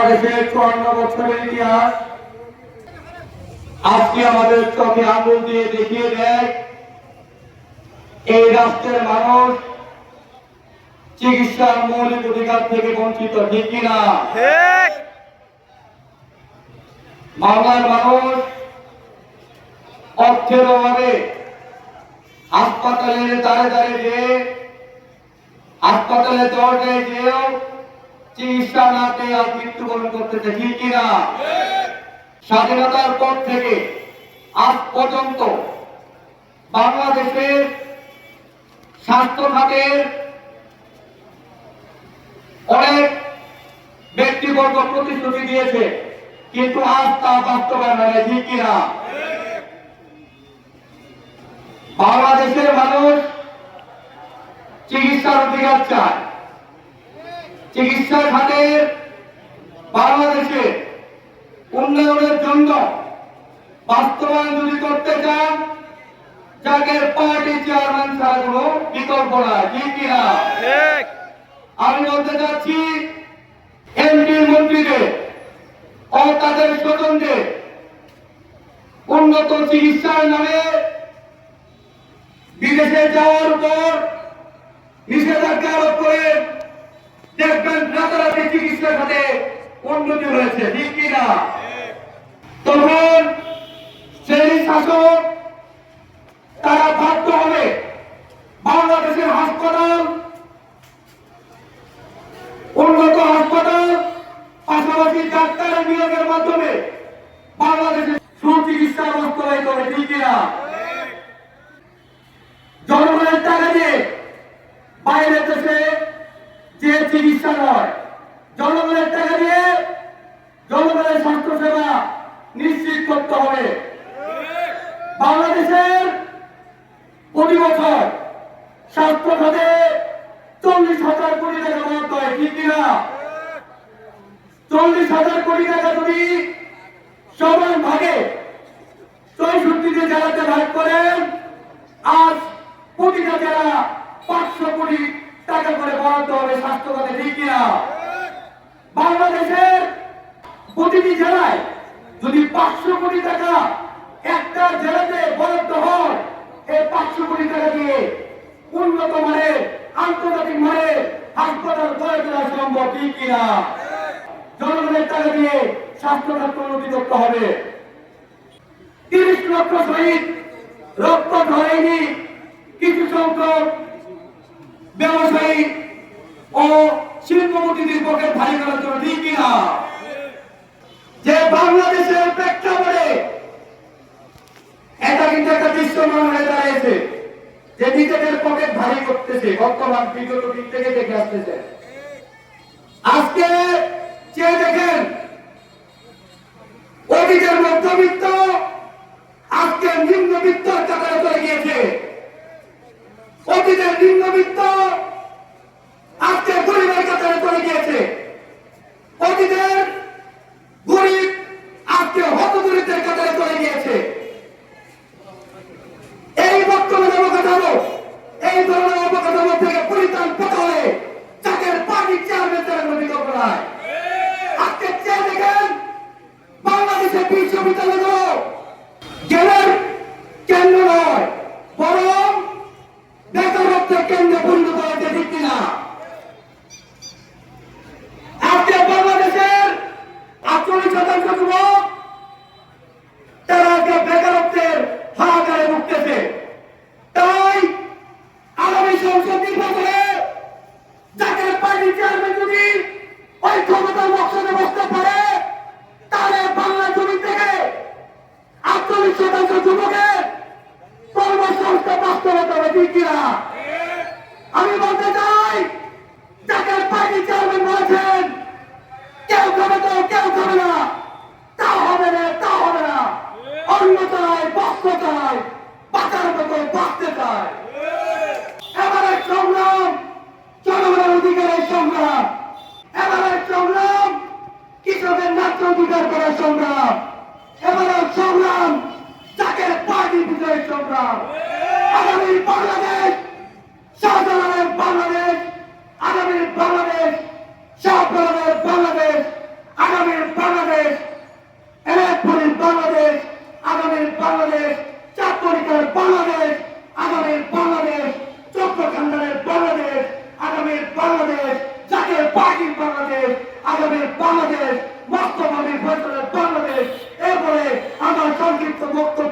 বাংলাদেশের 54 বছরের ইতিহাস আজকে আমাদের চোখে আঙুল দিয়ে দেখিয়ে দেয় এই রাষ্ট্রের মানুষ চিকিৎসার মৌলিক অধিকার থেকে বঞ্চিত, ঠিক কিনা? বাংলার মানুষ অর্থের অভাবে হাসপাতালের দ্বারে যে হাসপাতালের দরজায় যেও চিকিৎসা না পেয়ে আজ মৃত্যুবরণ করতেছে, ঠিক কিনা? স্বাধীনতার পর থেকে আজ পর্যন্ত বাংলাদেশের স্বাস্থ্য খাতের অনেক ব্যক্তিবর্গ প্রতিশ্রুতি দিয়েছে, কিন্তু আজ তা বাস্তবায়ন হয়, ঠিক কিনা? বাংলাদেশের মানুষ চিকিৎসার অধিকার চায়। চিকিৎসা খাতের বাংলাদেশে উন্নয়নের জন্য বাস্তবায়ন যদি করতে চান, যাদের পার্টি চেয়ারম্যান ছাড়া কোনো বিকল্প নাই, ঠিক কিনা? আমি বলতে চাচ্ছি এমপি মন্ত্রীদের ও তাদের স্বজনদের উন্নত চিকিৎসার নামে বিদেশে যাওয়ার উপর নিষেধাজ্ঞা আরোপ করে দেখবেন রাতারাতি চিকিৎসা খাতে উন্নতি হয়েছে, ঠিক কিনা? তখন সেই শাসক তারা বাধ্য হবে বাংলাদেশের হাসপাতাল, উন্নত হাসপাতাল, পাশাপাশি ডাক্তার নিয়োগের মাধ্যমে বাংলাদেশে সুচিকিৎসা বাস্তবায়িত হবে, ঠিক কিনা? জনগণের টাকা দিয়ে বাইরের দেশে যে চিকিৎসা নয়, জনগণের টাকা দিয়ে জনগণের স্বাস্থ্য সেবা নিশ্চিত করতে হবে। বাংলাদেশের প্রতি বছর স্বাস্থ্য খাতে 40,000 কোটি টাকা বরাদ্দ হয়, ঠিক কিনা? 40,000 কোটি টাকা যদি সমান ভাগে 64টি জেলাতে ভাগ করেন, আজ প্রতিটা জেলা 500 কোটি টাকা করে বরাদ্দ হবে স্বাস্থ্য খাতে, ঠিক কিনা? বাংলাদেশের প্রতিটি জেলায় যদি 500 কোটি টাকা একটা জেলাতে বরাদ্দ হয়, এই 500 কোটি টাকা দিয়ে উন্নত মানের আন্তর্জাতিক মানের হাসপাতাল গড়ে তোলা সম্ভব, ঠিক কিনা? জনগণের টাকা দিয়ে স্বাস্থ্য খাত উন্নতি করতে হবে। 30 লক্ষ শহীদ রক্ত ধরেনি কিছু সংখ্যক ব্যবসায়ী ও শিল্পপতিদের পক্ষে ভারী করার জন্য, ঠিক কিনা? যে বাংলাদেশের প্রেক্ষাপটে এটা কিন্তু একটা দৃশ্যমান হয়ে দাঁড়িয়েছে যে নিজেদের পকেট ভারী করতেছে, বর্তমান বিগত দিক থেকে দেখে আসতেছে। আজকে চেয়ে দেখেন অতীতের মধ্যবিত্ত আজকে নিম্নবিত্তর কাতারে চলে গিয়েছে। অতীতের নিম্নবিত্ত আজকে গরিবের কাতারে চলে গিয়েছে। অতীতের গরিব আজকে হতদরিদ্রের কাতারে চলে গিয়েছে। এই বর্তমান অবকাঠামো, এই ধরনের অবকাঠামো থেকে পরিত্রাণ পেতে হলে যাদের পার্টি চেয়ারম্যান তারা কোনো বিকল্প নাই। আজকে চেয়ে দেখেন বাংলাদেশের বিশ্ববিদ্যালয়গুলো জ্ঞানের কেন্দ্র নয়, বরং বেকারত্বের কেন্দ্রে পরিণত হয়েছে, ঠিক কিনা? আজকে বাংলাদেশের 48% যুবক তারা আজকে বেকারত্বের হাহাকারে ভুগতেছে। তাই আগামী সংসদ নির্বাচনে জাতীয় পার্টি চেয়ারম্যান যদি ওই ক্ষমতার বক্সে বসতে পারে, তাহলে বাংলা জমি থেকে 48% যুবকের কর্মসংস্থান বাস্তবায়িত হবে, ঠিক কিনা? আমি বলতে চাই জাতীয় পার্টি চেয়ারম্যান বলেছেন কেউ খাবে তো কেউ খাবে না, তা হবে না, তা হবে না। অন্য চাই, বস্ত্র চাই, বাঁচার মতো বাঁচতে চাই। এবারে সংগ্রাম জনগণের অধিকারের সংগ্রাম, এবারে সংগ্রাম কৃষকের ন্যায্য অধিকার করার সংগ্রাম, এবারে সংগ্রাম জাতীয় পার্টি বিজয়ের সংগ্রাম। আগামী বাংলাদেশ শাহজালালের বাংলাদেশ, আগামী বাংলাদেশ শাহজালালের বাংলাদেশ, আগামী সংক্ষিপ্ত বক্তব্য